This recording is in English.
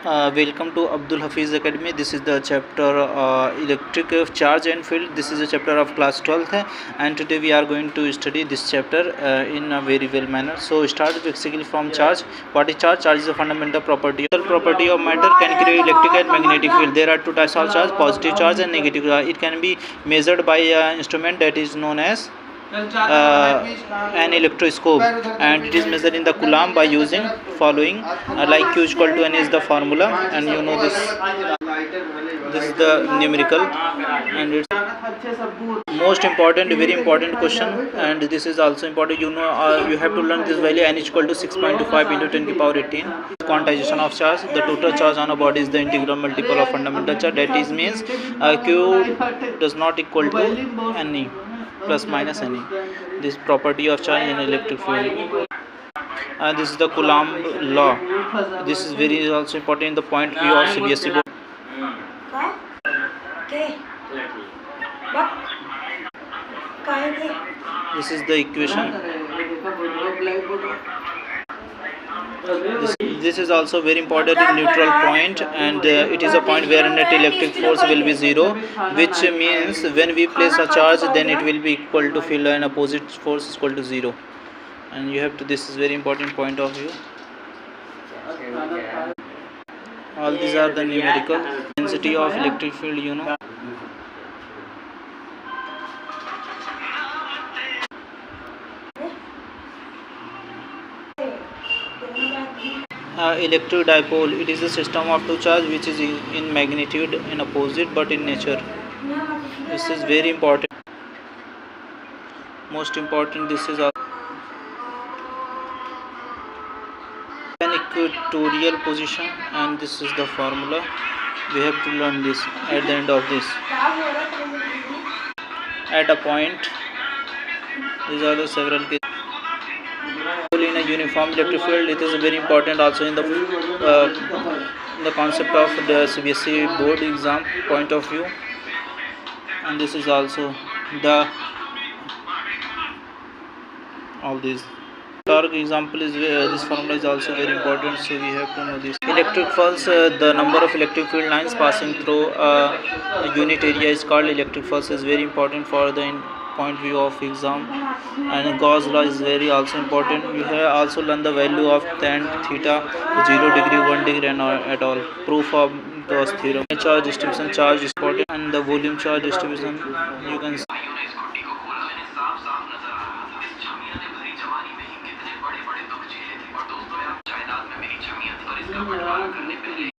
Welcome to Abdul Hafiz Academy. This is the chapter electric charge and field. This is a chapter of class 12th and today we are going to study this chapter in a very well manner. So start basically from charge. What is charge? Charge is a fundamental property. The property of matter can create electric and magnetic field. There are two types of charge, positive charge and negative charge. It can be measured by an instrument that is known as an electroscope, and it is measured in the coulomb by using following like Q equal to N is the formula, and you know this is the numerical, and it's most important, very important question, and this is also important. You know, you have to learn this value. N is equal to 6.25 into 10 to the power 18. Quantization of charge: the total charge on a body is the integral multiple of fundamental charge. That is means Q does not equal to N plus minus N. This property of charge in electric field. This is the Coulomb law. This is very also important in the point view of CBSE board. This is the equation. This is also very important in neutral point, and it is a point where net electric force will be zero, which means when we place a charge then it will be equal to field and opposite force is equal to zero, and you have to, this is very important point of view. All these are the numerical density of electric field, you know. Electric dipole, it is a system of two charge which is in magnitude in opposite but in nature. This is very important, most important. This is an equatorial position, and this is the formula. We have to learn this at the end of this. At a point, these are the several cases. In a uniform electric field, it is very important also in the concept of the CBSE board exam point of view, and this is also the all these. Torque example is this formula is also very important, so we have to know this. Electric pulse, the number of electric field lines passing through a unit area is called electric pulse. Is very important for the point view of exam, and Gauss law is very also important. You have also learned the value of tan theta, 0 degree, 1 degree, and at all. Proof of Gauss theorem. Charge distribution, charge is important, and the volume charge distribution you can see.